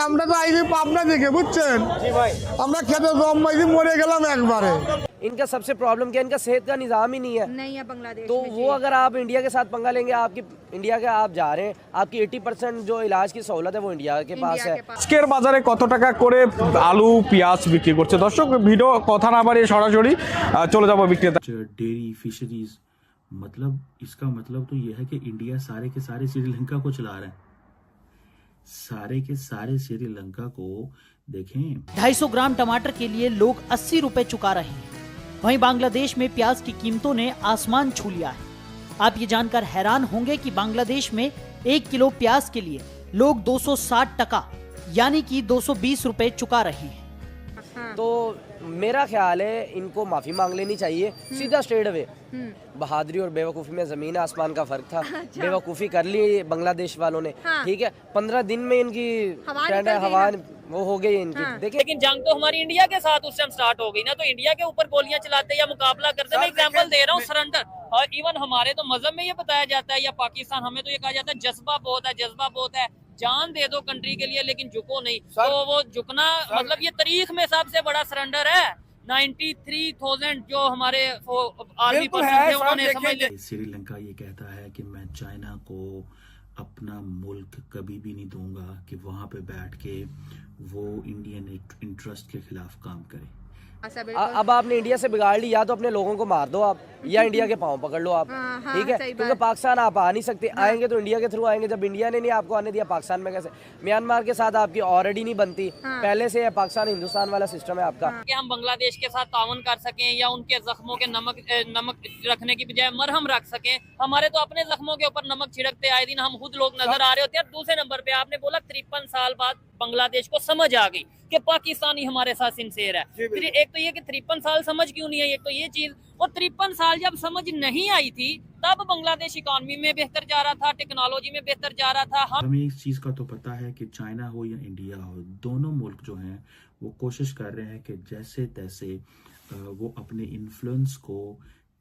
আমরা তো আইবি পাবনা থেকে বুঝছেন जी भाई আমরা খেতে জম্মাইছি মরে গেলাম একবারে। इनका सबसे प्रॉब्लम क्या है, इनका सेहत का निज़ाम ही नहीं है। नहीं है बांग्लादेश तो में वो अगर आप इंडिया के साथ पंगा लेंगे, आपकी इंडिया के आप जा रहे हैं, आपकी 80% जो इलाज की सहूलत है वो इंडिया के पास है। আজকের বাজারে কত টাকা করে আলু পেঁয়াজ বিক্রি করছে দর্শক, ভিডিও কথা না বাড়িয়ে সরাসরি চলে যাব বিক্রেতা। डेयरी फिशरीज, मतलब इसका मतलब तो यह है कि इंडिया सारे के सारे श्रीलंका को चला रहा है। सारे के सारे श्रीलंका को देखें। 250 ग्राम टमाटर के लिए लोग 80 रुपए चुका रहे हैं। वहीं बांग्लादेश में प्याज की कीमतों ने आसमान छू लिया है। आप ये जानकर हैरान होंगे कि बांग्लादेश में 1 किलो प्याज के लिए लोग 260 टका यानी कि 220 रुपए चुका रहे हैं। तो मेरा ख्याल है इनको माफ़ी मांग लेनी चाहिए, सीधा स्ट्रेट अवे। बहादुरी और बेवकूफ़ी में ज़मीन आसमान का फ़र्क था। बेवकूफ़ी कर ली बांग्लादेश वालों ने, ठीक है। 15 दिन में इनकी हवा वो हो गई इनकी। देखिए, लेकिन जंग तो हमारी इंडिया के साथ उस टाइम स्टार्ट हो गई ना, तो इंडिया के ऊपर गोलियां चलाते या मुकाबला करते। मैं एग्जांपल दे रहा हूँ, सरेंडर। और इवन हमारे तो मजहब में ये बताया जाता है, या पाकिस्तान, हमें तो ये कहा जाता है जज्बा बहुत है, जज्बा बहुत है, जान दे दो कंट्री के लिए लेकिन झुको नहीं। तो वो झुकना मतलब ये तारीख में सबसे बड़ा सरेंडर है। 93,000 जो हमारे आर्मी पर्सन थे उन्होंने समझ लिया। श्रीलंका ये कहता है कि मैं चाइना को अपना मुल्क कभी भी नहीं दूंगा कि वहां पे बैठ के वो इंडियन इंटरेस्ट के खिलाफ काम करे। अब आपने इंडिया से बिगाड़ ली, या तो अपने लोगों को मार दो आप, या इंडिया के पांव पकड़ लो आप, ठीक है। क्योंकि पाकिस्तान आप आ नहीं सकते, आएंगे तो इंडिया के थ्रू आएंगे। जब इंडिया ने नहीं आपको आने दिया, पाकिस्तान में कैसे? म्यांमार के साथ आपकी ऑलरेडी नहीं बनती, पहले से है पाकिस्तान हिंदुस्तान वाला सिस्टम है आपका। कि हम बांग्लादेश के साथ तावन कर सकें या उनके जख्मों के नमक रखने की बजाय मरहम रख सकें। हमारे तो अपने जख्मों के ऊपर नमक छिड़कते आए दिन हम खुद लोग नजर आ रहे होते हैं। दूसरे नंबर पे आपने बोला 53 साल बाद बांग्लादेश को समझ आ गई कि पाकिस्तानी हमारे साथ सिंसेर है। फिर एक तो ये कि 53 साल समझ क्यों नहीं है, एक तो ये चीज। और 53 साल जब समझ नहीं आई थी तब बांग्लादेश इकॉनमी में बेहतर जा रहा था, टेक्नोलॉजी में बेहतर जा रहा था। हमें इस चीज का तो पता है कि चाइना हो या इंडिया हो, दोनों मुल्क जो हैं वो कोशिश कर रहे हैं कि जैसे तैसे वो अपने इन्फ्लुएंस को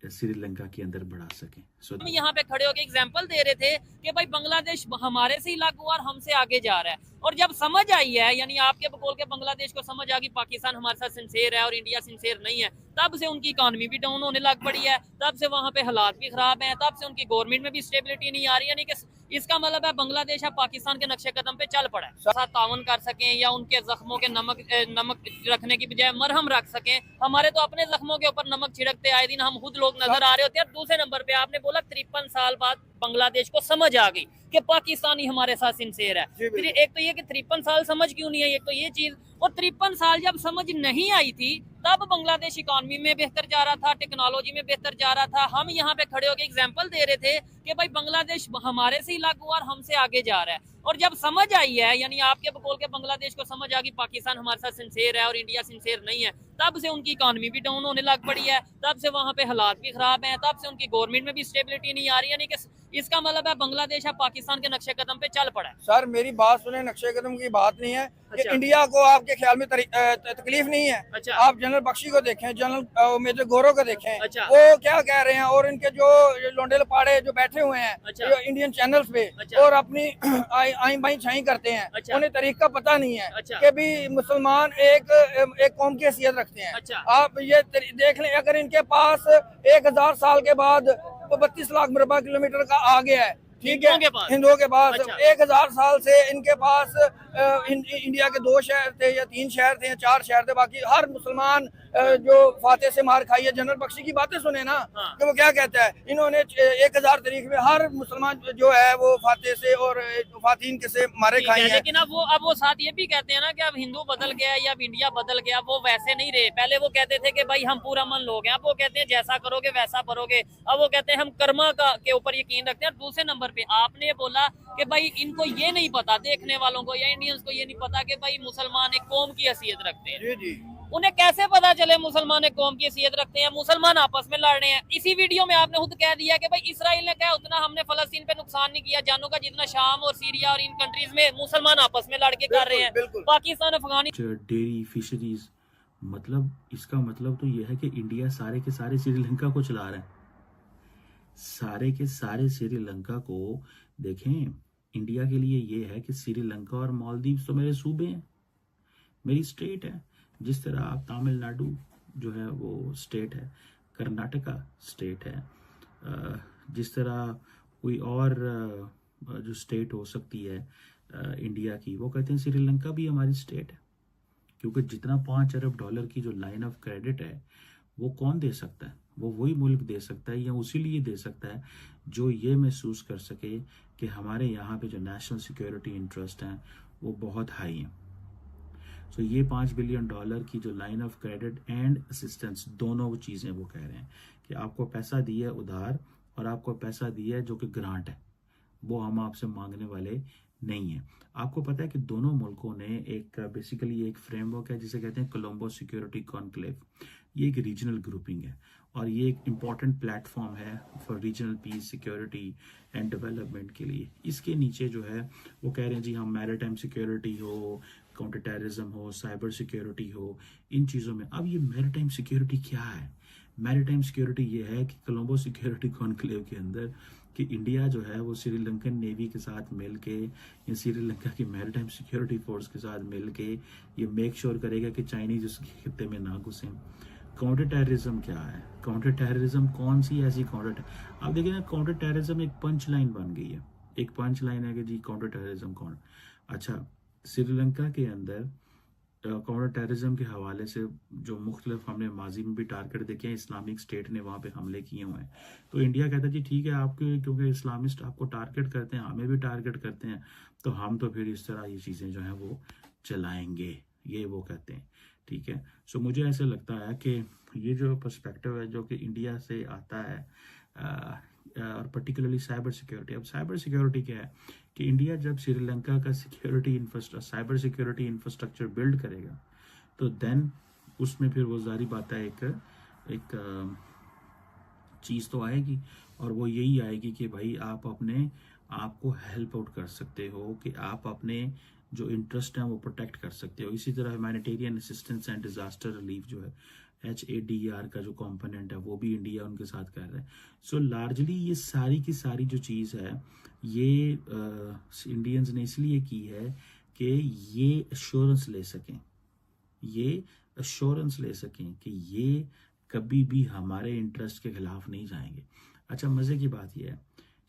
श्रीलंका के अंदर बढ़ा सकें। हम यहाँ पे खड़े होकर एग्जांपल दे रहे थे कि भाई बांग्लादेश हमारे से ही अलग हुआ और हमसे आगे जा रहा है। और जब समझ आई है, यानी आपके बोल के बांग्लादेश को समझ आ गई पाकिस्तान हमारे साथ सिंसेर है और इंडिया सिंसेर नहीं है, तब से उनकी इकॉनमी भी डाउन होने लग पड़ी है, तब से वहाँ पे हालात भी खराब हैं, तब से उनकी गवर्नमेंट में भी स्टेबिलिटी नहीं आ रही। यानी कि इसका मतलब है बांग्लादेश अब पाकिस्तान के नक्शे कदम पे चल पड़ा है। साथ तावन कर सकें या उनके जख्मों के नमक रखने की बजाय मरहम रख सकें। हमारे तो अपने जख्मों के ऊपर नमक छिड़कते आए दिन हम खुद लोग नजर आ रहे होते हैं। दूसरे नंबर पे आपने बोला 53 साल बाद बांग्लादेश को समझ आ गई कि पाकिस्तानी हमारे साथ सिंसेर है। फिर एक तो ये कि 53 साल समझ क्यों नहीं है, एक तो ये चीज। और 53 साल जब समझ नहीं आई थी तब बांग्लादेश इकॉनमी में बेहतर जा रहा था, टेक्नोलॉजी में बेहतर जा रहा था। हम यहाँ पे खड़े होकर एग्जांपल दे रहे थे कि भाई बांग्लादेश हमारे से ही अलग हुआ और हमसे आगे जा रहा है। और जब समझ आई है, यानी आपके बोल के बांग्लादेश को समझ आ गई पाकिस्तान हमारे साथ सिंसेर है और इंडिया सिंसेर नहीं है, तब से उनकी इकॉनमी भी डाउन होने लग पड़ी है, तब से वहाँ पे हालात भी खराब हैं, तब से उनकी गवर्नमेंट में भी स्टेबिलिटी नहीं आ रही। यानी कि इसका मतलब है बांग्लादेश अब पाकिस्तान के नक्शे कदम पे चल पड़ा है। सर मेरी बात सुने, नक्शे कदम की बात नहीं है कि इंडिया को आपके ख्याल में तकलीफ नहीं है। आप जनरल बख्शी को देखें, जनरल मेजर गौरव को देखें, वो क्या कह रहे हैं। और इनके जो लोंडे लपाड़े जो बैठे हुए हैं जो इंडियन चैनल्स पे और अपनी आई बाई छाई करते हैं, उन्हें तरीका पता नहीं है कि भी मुसलमान एक कौम की हैसियत रखते हैं। आप ये देख लें, अगर इनके पास 1000 साल के बाद 32 लाख मुरबा किलोमीटर का आ गया है, ठीक है, हिंदुओं के पास 1000 साल से इनके पास इंडिया के 2 शहर थे या 3 शहर थे या 4 शहर थे, बाकी हर मुसलमान जो फाते से मार खाई है। जनरल बख्शी की बातें सुने ना कि वो क्या कहता है, इन्होंने 1000 तारीख में हर मुसलमान जो है वो फाते से और फातीन के से मारे खाए हैं। लेकिन अब वो साथ ये भी कहते हैं ना कि अब हिंदू बदल गया या अब इंडिया बदल गया। वो वैसे नहीं रहे। पहले वो कहते थे कि भाई हम पूरा मन लोग हैं, अब वो कहते हैं जैसा करोगे वैसा भरोगे। अब वो कहते हैं हम कर्मा के ऊपर यकीन रखते हैं। दूसरे नंबर पे आपने बोला कि भाई इनको ये नहीं पता, देखने वालों को या इंडियंस को ये नहीं पता कि भाई मुसलमान एक कौम की हैसियत रखते हैं। उन्हें कैसे पता चले मुसलमान एक कौम की हैसियत रखते हैं? मुसलमान आपस में लड़ रहे हैं। इसी वीडियो में आपने खुद कह दिया कि भाई इसराइल ने कहा उतना हमने फलस्तीन पे नुकसान नहीं किया जानों का जितना शाम और सीरिया और इन कंट्रीज में मुसलमान आपस में लड़ के कर रहे हैं। पाकिस्तान अफगानिस्तान डेयरी फिशरीज, मतलब इसका मतलब तो यह है कि इंडिया सारे के सारे श्रीलंका को चला रहा है। सारे के सारे श्रीलंका को देखें। इंडिया के लिए ये है कि श्रीलंका और मालदीव तो मेरे सूबे हैं, मेरी स्टेट है। जिस तरह आप तमिलनाडु जो है वो स्टेट है, कर्नाटका स्टेट है, जिस तरह कोई और जो स्टेट हो सकती है इंडिया की, वो कहते हैं श्रीलंका भी हमारी स्टेट है। क्योंकि जितना 5 अरब डॉलर की जो लाइन ऑफ क्रेडिट है वो कौन दे सकता है? वो वही मुल्क दे सकता है, या उसी लिए दे सकता है जो ये महसूस कर सके कि हमारे यहाँ पे जो नेशनल सिक्योरिटी इंटरेस्ट हैं वो बहुत हाई हैं। सो ये $5 बिलियन की जो line of credit and assistance, दोनों चीज़ें वो कह रहे हैं कि आपको पैसा दिया है उधार और आपको पैसा दिया है जो कि ग्रांट है, वो हम आपसे मांगने वाले नहीं है। आपको पता है कि दोनों मुल्कों ने एक बेसिकली एक फ्रेमवर्क है जिसे कहते हैं कोलंबो सिक्योरिटी कॉन्क्लेव। ये एक रीजनल ग्रुपिंग है और ये एक इम्पॉर्टेंट प्लेटफॉर्म है for regional piece, security and development के लिए। इसके नीचे जो है वो कह रहे हैं जी हम मैरिटाइम सिक्योरिटी हो, काउंटर टेररिज्म हो, साइबर सिक्योरिटी हो, इन चीज़ों में। अब ये मैरिटाइम सिक्योरिटी क्या है? मैरिटाइम सिक्योरिटी ये है कि कोलंबो सिक्योरिटी कॉन्क्लेव के अंदर कि इंडिया जो है वो श्रीलंकन नेवी के साथ मिल के या श्रीलंका की मैरिटाइम सिक्योरिटी फोर्स के साथ मिल के ये मेक श्योर करेगा कि चाइनीज उसके खित्ते में ना घुसें। काउंटर टेररिज्म क्या है? काउंटर टेररिज्म कौन सी ऐसी काउंटर, आप देखिए ना, काउंटर टेररिज्म एक पंच लाइन बन गई है। एक पंच लाइन है कि जी काउंटर टेररिज्म कौन? अच्छा, श्रीलंका के अंदर काउंटर टेररिज्म के हवाले से जो मुख्तलिफ हमने माजी में भी टारगेट देखे हैं, इस्लामिक स्टेट ने वहाँ पे हमले किए हुए हैं। तो इंडिया कहता है जी ठीक है, आपके क्योंकि इस्लामिस्ट आपको टारगेट करते हैं, हमें भी टारगेट करते हैं, तो हम तो फिर इस तरह ये चीज़ें जो हैं वो चलाएंगे, ये वो कहते हैं। ठीक है, सो मुझे ऐसा लगता है कि ये जो पर्सपेक्टिव है जो कि इंडिया से आता है और पर्टिकुलरली साइबर सिक्योरिटी। अब साइबर सिक्योरिटी क्या है कि इंडिया जब श्रीलंका का साइबर सिक्योरिटी इंफ्रास्ट्रक्चर बिल्ड करेगा तो देन उसमें फिर वो जारी बात है एक चीज़ तो आएगी, और वो यही आएगी कि भाई आप अपने आप को हेल्प आउट कर सकते हो, कि आप अपने जो इंटरेस्ट हैं वो प्रोटेक्ट कर सकते हो। इसी तरह humanitarian assistance and disaster relief जो है HADR का जो कंपोनेंट है वो भी इंडिया उनके साथ कर रहा है। सो लार्जली ये सारी की सारी जो चीज़ है ये इंडियंस ने इसलिए की है कि ये एश्योरेंस ले सकें कि ये कभी भी हमारे इंटरेस्ट के खिलाफ नहीं जाएंगे। अच्छा, मज़े की बात यह है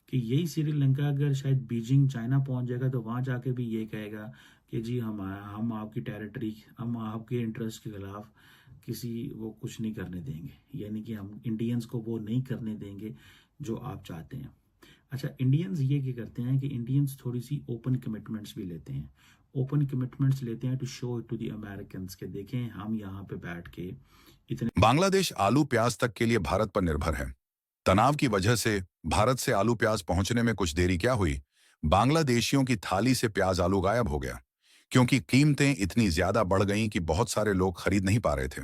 कि यही श्रीलंका अगर शायद बीजिंग चाइना पहुंच जाएगा तो वहाँ जाके भी ये कहेगा कि जी हम आपकी टेरिटरी, हम आपके इंटरेस्ट के खिलाफ किसी वो कुछ नहीं करने देंगे, यानी कि हम इंडियंस को वो नहीं करने देंगे जो आप चाहते हैं। अच्छा, इंडियंस ये क्या करते हैं कि इंडियंस थोड़ी सी ओपन कमिटमेंट्स भी लेते हैं। ओपन कमिटमेंट्स लेते हैं to show it to the Americans के देखें हम यहाँ पे बैठ के इतने। बांग्लादेश आलू प्याज तक के लिए भारत पर निर्भर है। तनाव की वजह से भारत से आलू प्याज पहुंचने में कुछ देरी क्या हुई, बांग्लादेशियों की थाली से प्याज आलू गायब हो गया, क्योंकि कीमतें इतनी ज्यादा बढ़ गईं कि बहुत सारे लोग खरीद नहीं पा रहे थे।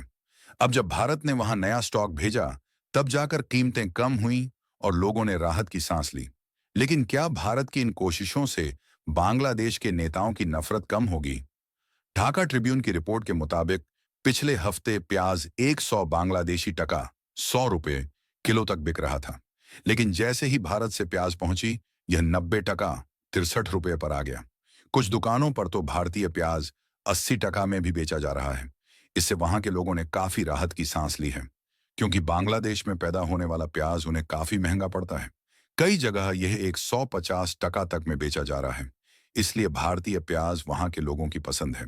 अब जब भारत ने वहां नया स्टॉक भेजा तब जाकर कीमतें कम हुईं और लोगों ने राहत की सांस ली। लेकिन क्या भारत की इन कोशिशों से बांग्लादेश के नेताओं की नफरत कम होगी? ढाका ट्रिब्यून की रिपोर्ट के मुताबिक पिछले हफ्ते प्याज 100 बांग्लादेशी टका 100 रुपए किलो तक बिक रहा था, लेकिन जैसे ही भारत से प्याज पहुंची यह 90 टका 63 रुपए पर आ गया। कुछ दुकानों पर तो भारतीय प्याज 80 टका में भी बेचा जा रहा है। इससे वहां के लोगों ने काफी राहत की सांस ली है, क्योंकि बांग्लादेश में पैदा होने वाला प्याज उन्हें काफी महंगा पड़ता है। कई जगह यह 150 टका तक में बेचा जा रहा है, इसलिए भारतीय प्याज वहां के लोगों की पसंद है।